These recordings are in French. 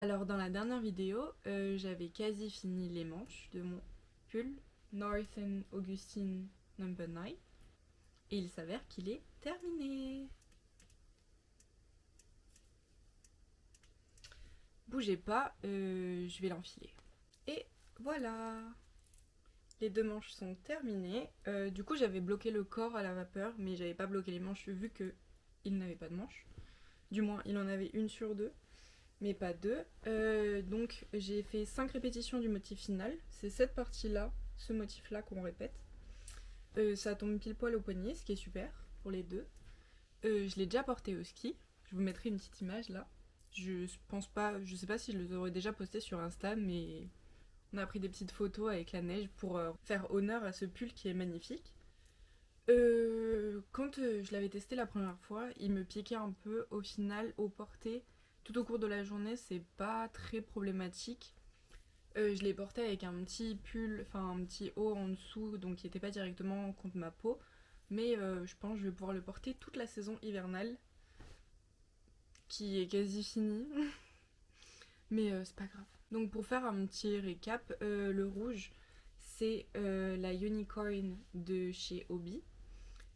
Alors dans la dernière vidéo, j'avais quasi fini les manches de mon pull Northern Augustine Number 9 et il s'avère qu'il est terminé. Bougez pas, je vais l'enfiler. Et voilà, les deux manches sont terminées. Du coup j'avais bloqué le corps à la vapeur, mais j'avais pas bloqué les manches vu que il n'avait pas de manches. Du moins il en avait une sur deux, mais pas deux. Donc j'ai fait 5 répétitions du motif final. C'est cette partie-là, ce motif-là qu'on répète. Ça tombe pile poil au poignet, ce qui est super pour les deux. Je l'ai déjà porté au ski. Je vous mettrai une petite image là. Je pense pas, je sais pas si je les aurais déjà posté sur Insta, mais on a pris des petites photos avec la neige pour faire honneur à ce pull qui est magnifique. Quand je l'avais testé la première fois, il me piquait un peu. Au final, au porté, tout au cours de la journée, c'est pas très problématique. Je l'ai porté avec un petit pull, enfin un petit haut en dessous, donc qui n'était pas directement contre ma peau. Mais je pense que je vais pouvoir le porter toute la saison hivernale, qui est quasi finie. Mais c'est pas grave. Donc pour faire un petit récap, le rouge, c'est la Unicorn de chez Hobby.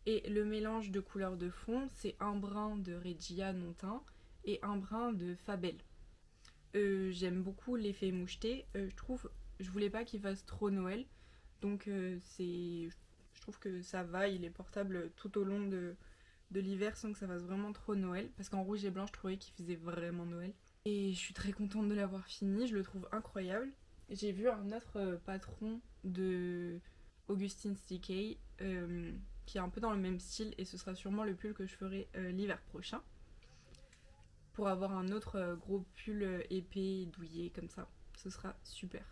Et le mélange de couleurs de fond, c'est un brin de Regia non teint et un brin de Fabel. J'aime beaucoup l'effet moucheté. Je voulais pas qu'il fasse trop Noël. Donc je trouve que ça va, il est portable tout au long de l'hiver sans que ça fasse vraiment trop Noël. Parce qu'en rouge et blanc, je trouvais qu'il faisait vraiment Noël. Et je suis très contente de l'avoir fini, je le trouve incroyable. J'ai vu un autre patron de Augustine CK qui est un peu dans le même style et ce sera sûrement le pull que je ferai l'hiver prochain. Pour avoir un autre gros pull épais, douillet comme ça. Ce sera super.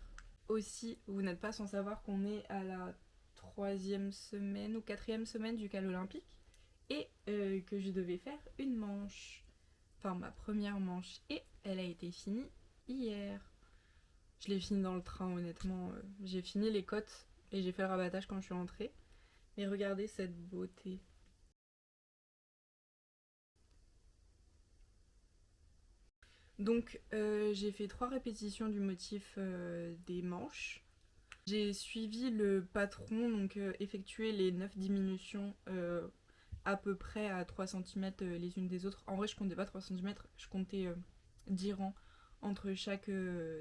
Aussi, vous n'êtes pas sans savoir qu'on est à la 3e semaine ou 4e semaine du cal olympique et que je devais faire une manche. Enfin, ma première manche. Et elle a été finie hier. Je l'ai finie dans le train, honnêtement. J'ai fini les côtes et j'ai fait le rabattage quand je suis rentrée. Mais regardez cette beauté. Donc, j'ai fait 3 répétitions du motif des manches. J'ai suivi le patron, donc effectué les 9 diminutions à peu près à 3 cm les unes des autres. En vrai, je comptais pas 3 cm, je comptais 10 rangs entre chaque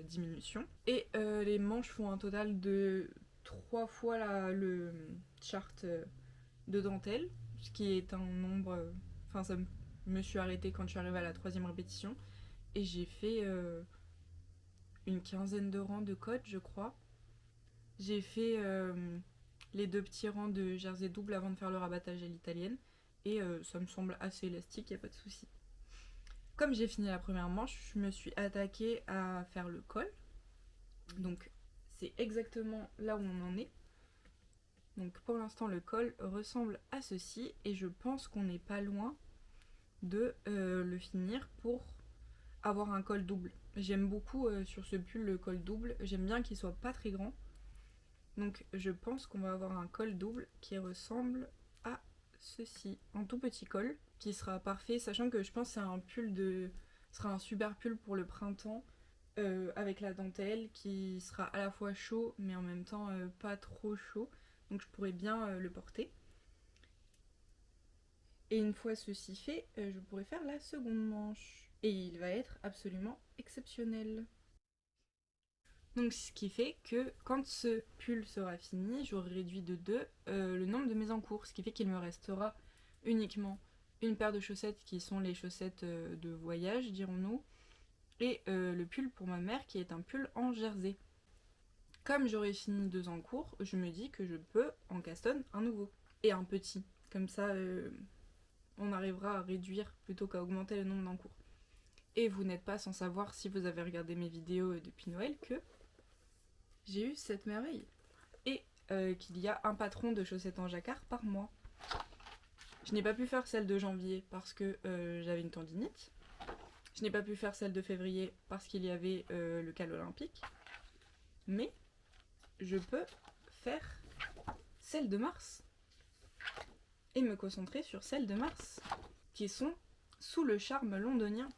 diminution. Et les manches font un total de 3 fois le chart de dentelle, ce qui est un nombre. Enfin, me suis arrêtée quand je suis arrivée à la 3e répétition. Et j'ai fait une quinzaine de rangs de côte, je crois. J'ai fait les 2 petits rangs de jersey double avant de faire le rabattage à l'italienne. Et ça me semble assez élastique, y a pas de souci. Comme j'ai fini la première manche, je me suis attaquée à faire le col. Donc c'est exactement là où on en est. Donc pour l'instant le col ressemble à ceci et je pense qu'on n'est pas loin de le finir pour avoir un col double. J'aime beaucoup sur ce pull le col double, j'aime bien qu'il soit pas très grand. Donc je pense qu'on va avoir un col double qui ressemble à ceci, un tout petit col qui sera parfait, sachant que je pense que c'est un pull de... Ce sera un super pull pour le printemps avec la dentelle qui sera à la fois chaud mais en même temps pas trop chaud. Donc je pourrais bien le porter. Et une fois ceci fait, je pourrais faire la seconde manche. Et il va être absolument exceptionnel. Donc ce qui fait que quand ce pull sera fini, j'aurai réduit de 2 le nombre de mes encours. Ce qui fait qu'il me restera uniquement une paire de chaussettes qui sont les chaussettes de voyage, dirons-nous. Et le pull pour ma mère qui est un pull en jersey. Comme j'aurai fini 2 encours, je me dis que je peux en castonne un nouveau. Et un petit. Comme ça, on arrivera à réduire plutôt qu'à augmenter le nombre d'encours. Et vous n'êtes pas sans savoir, si vous avez regardé mes vidéos depuis Noël, que j'ai eu cette merveille. Et qu'il y a un patron de chaussettes en jacquard par mois. Je n'ai pas pu faire celle de janvier parce que j'avais une tendinite. Je n'ai pas pu faire celle de février parce qu'il y avait le cal olympique. Mais je peux faire celle de mars. Et me concentrer sur celles de mars, qui sont sous le charme londonien.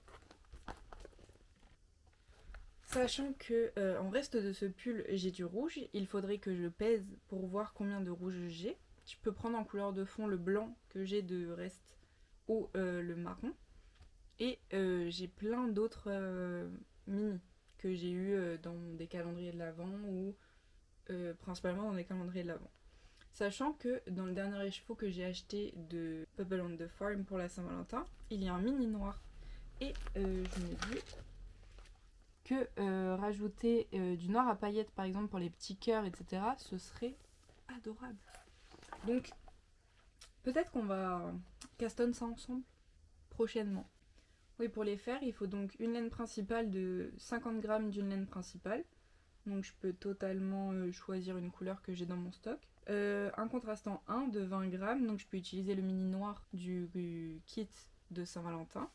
Sachant que en reste de ce pull j'ai du rouge, il faudrait que je pèse pour voir combien de rouge j'ai. Je peux prendre en couleur de fond le blanc que j'ai de reste ou le marron. Et j'ai plein d'autres mini que j'ai eu dans des calendriers de l'Avent ou principalement dans des calendriers de l'Avent. Sachant que dans le dernier écheveau que j'ai acheté de Pebble on the Farm pour la Saint-Valentin, il y a un mini noir. Et je me dis que rajouter du noir à paillettes par exemple pour les petits cœurs, etc., ce serait adorable. Donc peut-être qu'on va castonner ça ensemble prochainement. Oui, pour les faire, il faut donc une laine principale de 50 grammes d'une laine principale. Donc je peux totalement choisir une couleur que j'ai dans mon stock. Un contrastant 1 de 20 grammes, donc je peux utiliser le mini noir du kit de Saint-Valentin.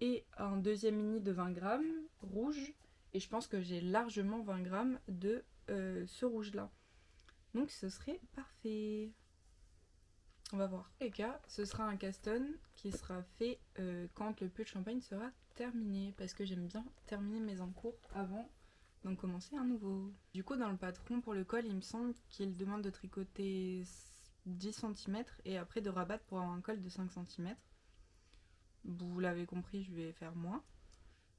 Et un deuxième mini de 20 grammes, rouge. Et je pense que j'ai largement 20 grammes de ce rouge-là. Donc ce serait parfait. On va voir. En tous les cas, ce sera un caston qui sera fait quand le pull champagne sera terminé. Parce que j'aime bien terminer mes encours avant d'en commencer un nouveau. Du coup, dans le patron pour le col, il me semble qu'il demande de tricoter 10 cm et après de rabattre pour avoir un col de 5 cm. Vous l'avez compris, je vais faire moins.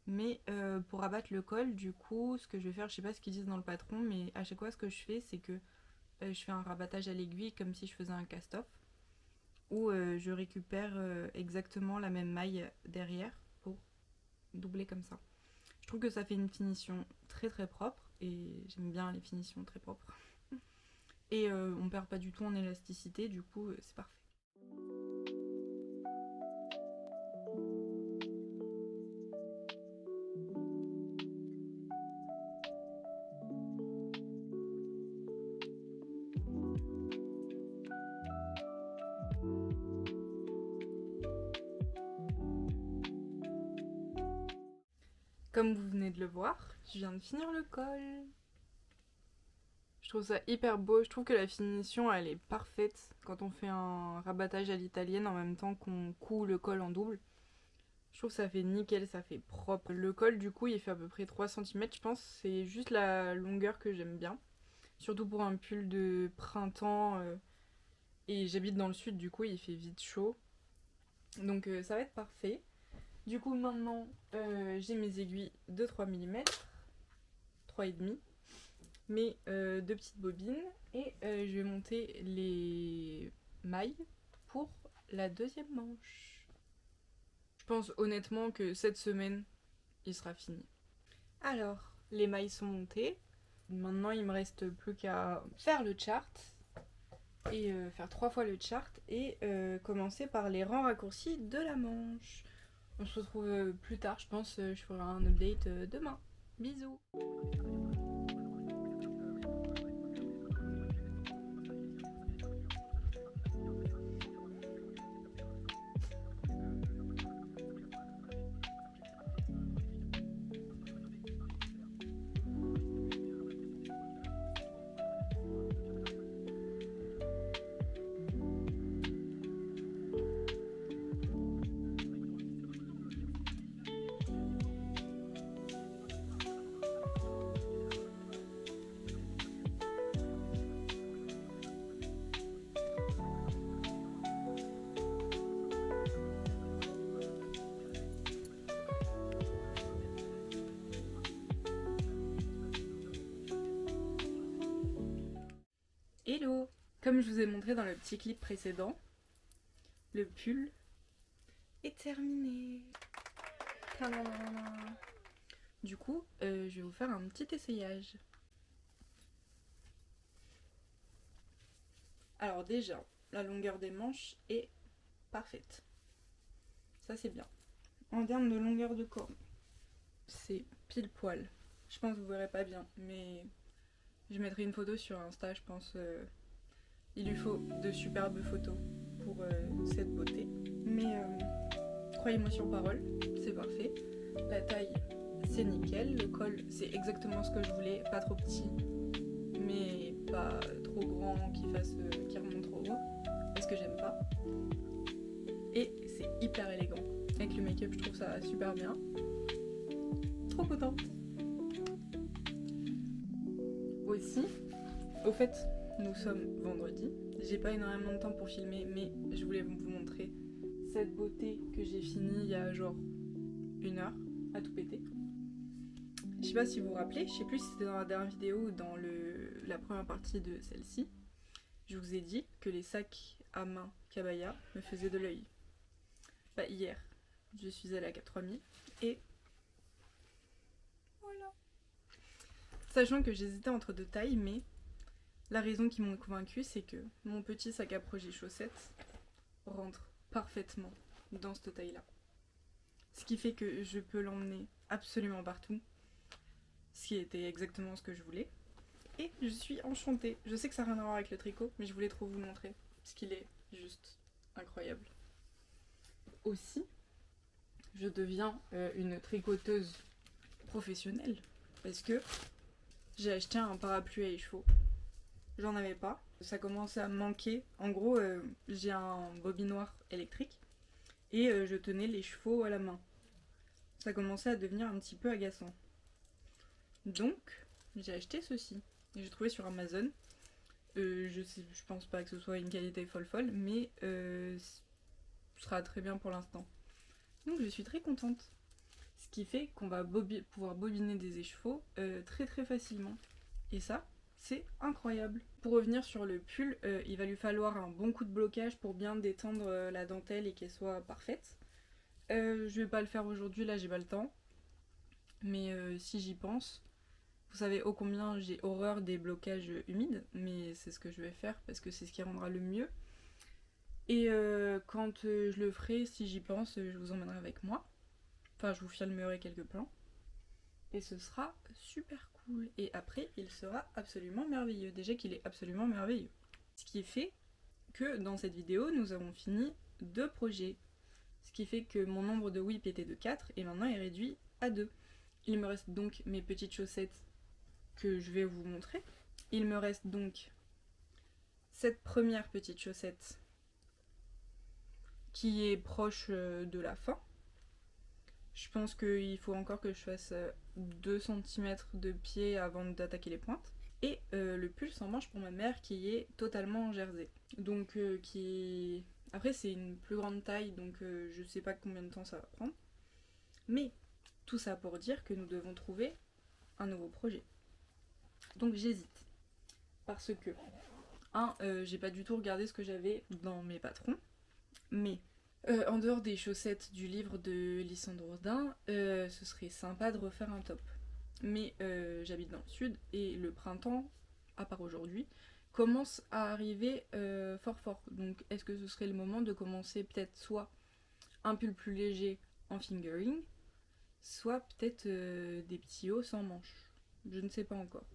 Mais pour abattre le col, du coup, ce que je vais faire, je sais pas ce qu'ils disent dans le patron, mais à chaque fois, ce que je fais, c'est que je fais un rabattage à l'aiguille comme si je faisais un cast-off. Où je récupère exactement la même maille derrière pour doubler comme ça. Je trouve que ça fait une finition très très propre et j'aime bien les finitions très propres. Et on perd pas du tout en élasticité, du coup c'est parfait. Comme vous venez de le voir, je viens de finir le col. Je trouve ça hyper beau, je trouve que la finition elle est parfaite quand on fait un rabattage à l'italienne en même temps qu'on coud le col en double. Je trouve que ça fait nickel, ça fait propre. Le col du coup il fait à peu près 3 cm je pense, c'est juste la longueur que j'aime bien. Surtout pour un pull de printemps et j'habite dans le sud du coup il fait vite chaud. Donc ça va être parfait. Du coup maintenant j'ai mes aiguilles de 3 mm, 3,5, mes deux petites bobines et je vais monter les mailles pour la deuxième manche. Je pense honnêtement que cette semaine il sera fini. Alors les mailles sont montées, maintenant il me reste plus qu'à faire le chart et faire 3 fois le chart et commencer par les rangs raccourcis de la manche. On se retrouve plus tard, je pense je ferai un update demain. Bisous. Hello! Comme je vous ai montré dans le petit clip précédent, le pull est terminé. Tadam! Du coup, je vais vous faire un petit essayage. Alors déjà, la longueur des manches est parfaite. Ça c'est bien. En termes de longueur de corde, c'est pile poil. Je pense que vous verrez pas bien, mais je mettrai une photo sur Insta, je pense. Il lui faut de superbes photos pour cette beauté. Mais croyez-moi sur parole, c'est parfait. La taille, c'est nickel. Le col, c'est exactement ce que je voulais. Pas trop petit, mais pas trop grand qui remonte trop haut. Parce que j'aime pas. Et c'est hyper élégant. Avec le make-up, je trouve ça super bien. Trop contente. Aussi, au fait, nous sommes vendredi. J'ai pas énormément de temps pour filmer, mais je voulais vous montrer cette beauté que j'ai finie il y a genre 1 heure à tout péter. Je sais pas si vous vous rappelez, je sais plus si c'était dans la dernière vidéo ou dans la première partie de celle-ci. Je vous ai dit que les sacs à main Kabaya me faisaient de l'œil. Bah hier, je suis allée à 4000 et voilà. Sachant que j'hésitais entre 2 tailles, mais la raison qui m'a convaincue, c'est que mon petit sac à projet chaussettes rentre parfaitement dans cette taille-là. Ce qui fait que je peux l'emmener absolument partout, ce qui était exactement ce que je voulais. Et je suis enchantée. Je sais que ça n'a rien à voir avec le tricot, mais je voulais trop vous le montrer, parce qu'il est juste incroyable. Aussi, je deviens une tricoteuse professionnelle, parce que j'ai acheté un parapluie à écheveau. J'en avais pas, ça commençait à me manquer. En gros, j'ai un bobinoir électrique et je tenais les chevaux à la main. Ça commençait à devenir un petit peu agaçant. Donc, j'ai acheté ceci. Et j'ai trouvé sur Amazon. Je pense pas que ce soit une qualité folle, mais ce sera très bien pour l'instant. Donc je suis très contente. Ce qui fait qu'on va pouvoir bobiner des écheveaux très très facilement. Et ça, c'est incroyable. Pour revenir sur le pull, il va lui falloir un bon coup de blocage pour bien détendre la dentelle et qu'elle soit parfaite. Je vais pas le faire aujourd'hui, là j'ai pas le temps. Mais si j'y pense, vous savez ô combien j'ai horreur des blocages humides, mais c'est ce que je vais faire parce que c'est ce qui rendra le mieux. Et quand je le ferai, si j'y pense, je vous emmènerai avec moi. Enfin, je vous filmerai quelques plans. Et ce sera super cool. Et après, il sera absolument merveilleux. Déjà qu'il est absolument merveilleux. Ce qui fait que dans cette vidéo, nous avons fini 2 projets. Ce qui fait que mon nombre de whips était de 4 et maintenant est réduit à 2. Il me reste donc mes petites chaussettes que je vais vous montrer. Il me reste donc cette première petite chaussette qui est proche de la fin. Je pense qu'il faut encore que je fasse 2 cm de pied avant d'attaquer les pointes. Et le pull sans manche pour ma mère qui est totalement en jersey. Donc qui... Après c'est une plus grande taille, donc je sais pas combien de temps ça va prendre. Mais tout ça pour dire que nous devons trouver un nouveau projet. Donc j'hésite. Parce que, j'ai pas du tout regardé ce que j'avais dans mes patrons. Mais en dehors des chaussettes du livre de Lysandre Jourdain, ce serait sympa de refaire un top. Mais j'habite dans le sud et le printemps, à part aujourd'hui, commence à arriver fort. Donc est-ce que ce serait le moment de commencer peut-être soit un pull plus léger en fingering, soit peut-être des petits hauts sans manches. Je ne sais pas encore.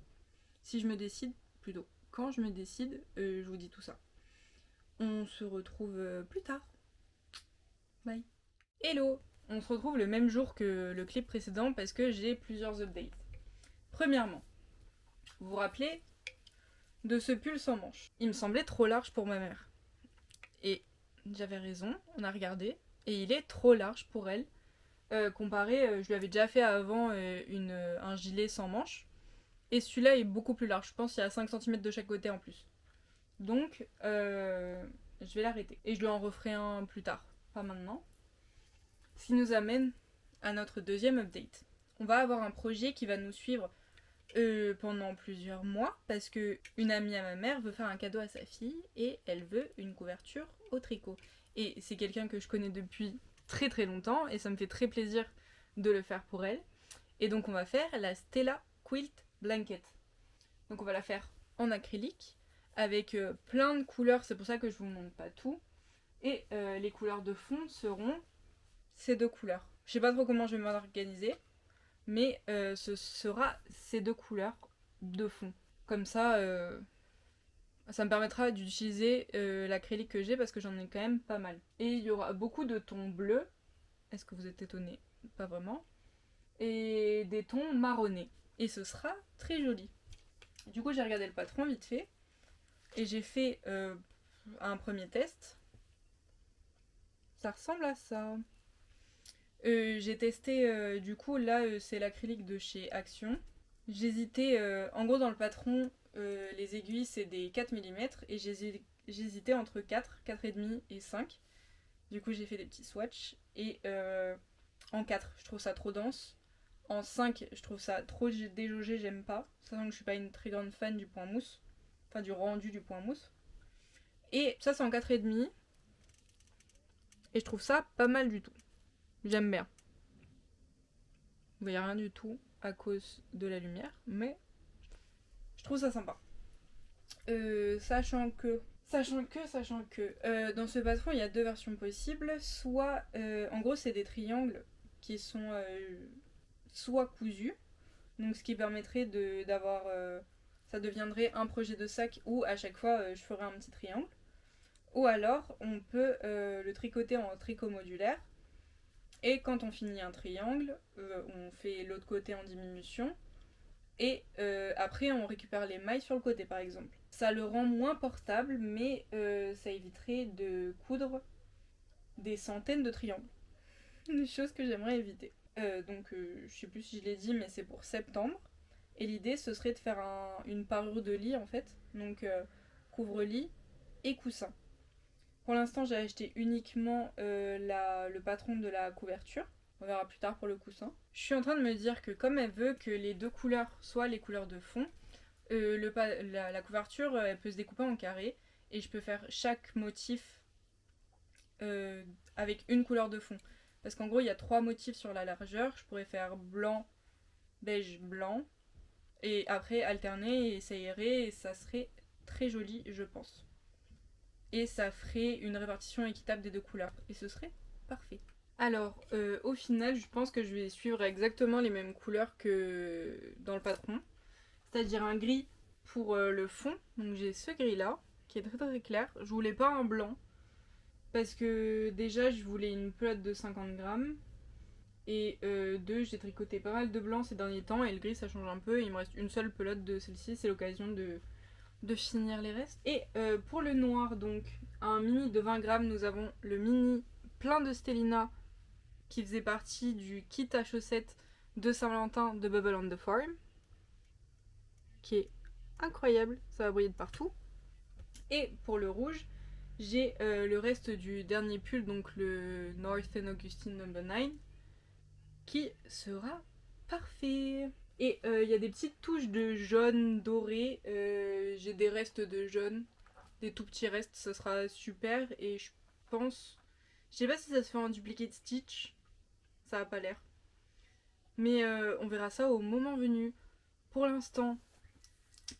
Si je me décide, plutôt quand je me décide, je vous dis tout ça. On se retrouve plus tard. Bye. Hello! On se retrouve le même jour que le clip précédent parce que j'ai plusieurs updates. Premièrement, vous vous rappelez de ce pull sans manches. Il me semblait trop large pour ma mère. Et j'avais raison, on a regardé, et il est trop large pour elle. Comparé, je lui avais déjà fait avant un gilet sans manches. Et celui-là est beaucoup plus large. Je pense qu'il y a 5 cm de chaque côté en plus. Donc, je vais l'arrêter. Et je lui en referai un plus tard. Pas maintenant. Ce qui nous amène à notre deuxième update. On va avoir un projet qui va nous suivre pendant plusieurs mois. Parce que une amie à ma mère veut faire un cadeau à sa fille. Et elle veut une couverture au tricot. Et c'est quelqu'un que je connais depuis très très longtemps. Et ça me fait très plaisir de le faire pour elle. Et donc on va faire la Stella Quilt Blanket. Donc on va la faire en acrylique avec plein de couleurs, c'est pour ça que je vous montre pas tout. Et les couleurs de fond seront ces 2 couleurs. Je sais pas trop comment je vais m'organiser, mais ce sera ces 2 couleurs de fond. Comme ça, ça me permettra d'utiliser l'acrylique que j'ai parce que j'en ai quand même pas mal. Et il y aura beaucoup de tons bleus. Est-ce que vous êtes étonnés? Pas vraiment. Et des tons marronnés. Et ce sera très joli. Du coup, j'ai regardé le patron vite fait. Et j'ai fait un premier test. Ça ressemble à ça. J'ai testé, du coup, là, c'est l'acrylique de chez Action. J'hésitais, en gros dans le patron, les aiguilles c'est des 4 mm et j'hésitais entre 4, 4,5 et 5. Du coup j'ai fait des petits swatchs et en 4 je trouve ça trop dense. En 5 je trouve ça trop déjaugé, j'aime pas. Sachant que je suis pas une très grande fan du point mousse. Enfin du rendu du point mousse. Et ça c'est en 4,5. Et je trouve ça pas mal du tout. J'aime bien. Vous voyez rien du tout à cause de la lumière, mais je trouve ça sympa. Sachant que dans ce patron il y a deux versions possibles. Soit, en gros, c'est des triangles qui sont soit cousus, donc ce qui permettrait d'avoir. Ça deviendrait un projet de sac où à chaque fois je ferai un petit triangle. Ou alors on peut le tricoter en tricot modulaire. Et quand on finit un triangle, on fait l'autre côté en diminution. Et après, on récupère les mailles sur le côté, par exemple. Ça le rend moins portable, mais ça éviterait de coudre des centaines de triangles. Une chose que j'aimerais éviter. Je sais plus si je l'ai dit, mais c'est pour septembre. Et l'idée, ce serait de faire une parure de lit, en fait. Donc, couvre-lit et coussin. Pour l'instant, j'ai acheté uniquement le patron de la couverture. On verra plus tard pour le coussin. Je suis en train de me dire que comme elle veut que les deux couleurs soient les couleurs de fond, la couverture, elle peut se découper en carrés. Et je peux faire chaque motif avec une couleur de fond. Parce qu'en gros, il y a 3 motifs sur la largeur. Je pourrais faire blanc, beige, blanc. Et après, alterner et ça irait. Et ça serait très joli, je pense. Et ça ferait une répartition équitable des deux couleurs. Et ce serait parfait. Alors, au final, je pense que je vais suivre exactement les mêmes couleurs que dans le patron. C'est-à-dire un gris pour le fond. Donc j'ai ce gris-là, qui est très très clair. Je voulais pas un blanc. Parce que déjà, je voulais une pelote de 50 grammes. Et j'ai tricoté pas mal de blanc ces derniers temps. Et le gris, ça change un peu. Et il me reste une seule pelote de celle-ci. C'est l'occasion de finir les restes. Et pour le noir, donc un mini de 20 grammes, nous avons le mini plein de Stellina qui faisait partie du kit à chaussettes de Saint-Valentin de Bubble on the Farm, qui est incroyable, ça va briller de partout. Et pour le rouge, j'ai le reste du dernier pull, donc le Northern Augustine No. 9, qui sera parfait. Et il y a des petites touches de jaune doré. J'ai des restes de jaune, des tout petits restes, ça sera super. Et je pense, je sais pas si ça se fait en duplicate stitch, ça a pas l'air. Mais on verra ça au moment venu. Pour l'instant,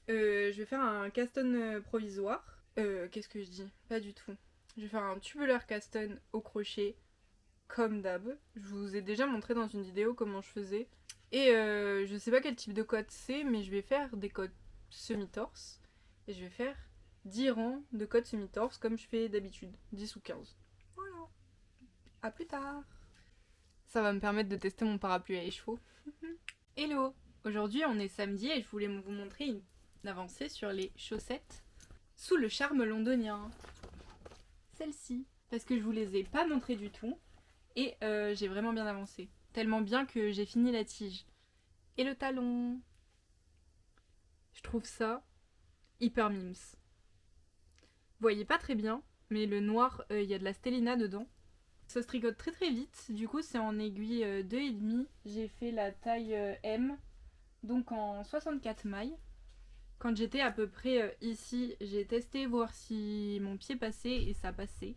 je vais faire un caston provisoire. Qu'est-ce que je dis? Pas du tout. Je vais faire un tubular caston au crochet, comme d'hab. Je vous ai déjà montré dans une vidéo comment je faisais. Et je sais pas quel type de cotte c'est, mais je vais faire des cottes semi-torse. Et je vais faire 10 rangs de cottes semi-torse comme je fais d'habitude, 10 ou 15. Voilà. À plus tard. Ça va me permettre de tester mon parapluie à écheveau. Hello. Aujourd'hui on est samedi et je voulais vous montrer une avancée sur les chaussettes sous le charme londonien. Celle-ci. Parce que je vous les ai pas montrées du tout. Et j'ai vraiment bien avancé. Tellement bien que j'ai fini la tige. Et le talon. Je trouve ça hyper mimes. Vous voyez pas très bien, mais le noir, il y a de la stellina dedans. Ça se tricote très très vite. Du coup, c'est en aiguille 2,5. J'ai fait la taille M, donc en 64 mailles. Quand j'étais à peu près ici, j'ai testé voir si mon pied passait et ça passait.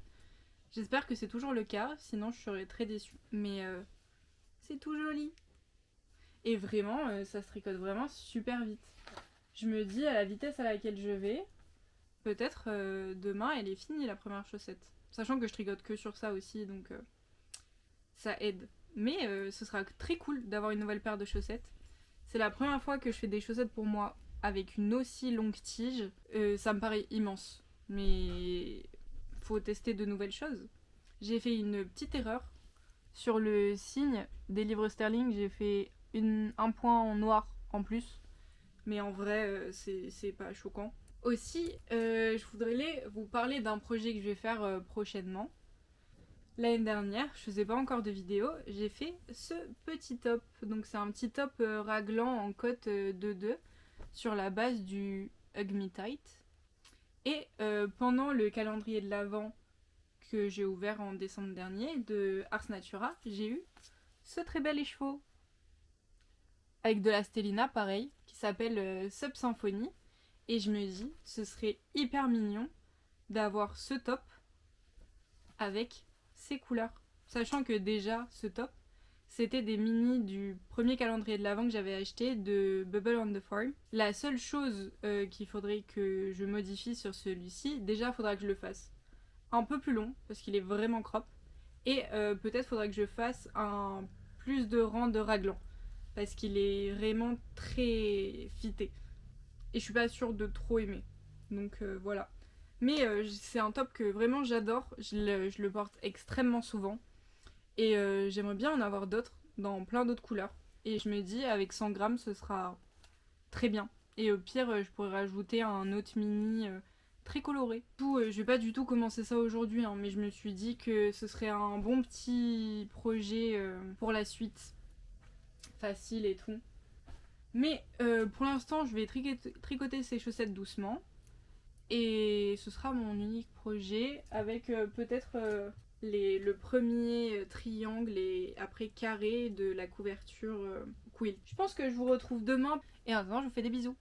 J'espère que c'est toujours le cas, sinon je serais très déçue. Mais c'est tout joli. Et vraiment, ça se tricote vraiment super vite. Je me dis, à la vitesse à laquelle je vais, peut-être demain elle est finie la première chaussette. Sachant que je tricote que sur ça aussi, donc ça aide. Mais ce sera très cool d'avoir une nouvelle paire de chaussettes. C'est la première fois que je fais des chaussettes pour moi avec une aussi longue tige. Ça me paraît immense. Mais faut tester de nouvelles choses. J'ai fait une petite erreur. Sur le signe des livres sterling, j'ai fait un point en noir en plus. Mais en vrai, c'est pas choquant. Aussi, je voudrais vous parler d'un projet que je vais faire prochainement. L'année dernière, je faisais pas encore de vidéo, j'ai fait ce petit top. Donc c'est un petit top raglan en cotte de 2 sur la base du Hug Me Tight. Et pendant le calendrier de l'Avent que j'ai ouvert en décembre dernier de Ars Natura, j'ai eu ce très bel écheveau. Avec de la Stellina, pareil, qui s'appelle Sub Symphony. Et je me dis, ce serait hyper mignon d'avoir ce top avec ces couleurs. Sachant que déjà, ce top, c'était des mini du premier calendrier de l'Avent que j'avais acheté de Bubble on the Farm. La seule chose qu'il faudrait que je modifie sur celui-ci, déjà, il faudra que je le fasse un peu plus long, parce qu'il est vraiment crop. Et peut-être faudra que je fasse un plus de rang de raglan, parce qu'il est vraiment très fité. Et je suis pas sûre de trop aimer. Donc voilà. Mais c'est un top que vraiment j'adore. Je le porte extrêmement souvent. Et j'aimerais bien en avoir d'autres, dans plein d'autres couleurs. Et je me dis, avec 100 grammes, ce sera très bien. Et au pire, je pourrais rajouter un autre mini très coloré. Je vais pas du tout commencer ça aujourd'hui, hein, mais je me suis dit que ce serait un bon petit projet pour la suite. Facile et tout. Mais pour l'instant, je vais tricoter ces chaussettes doucement. Et ce sera mon unique projet avec peut-être le premier triangle et après carré de la couverture quilt. Je pense que je vous retrouve demain. Et maintenant, je vous fais des bisous.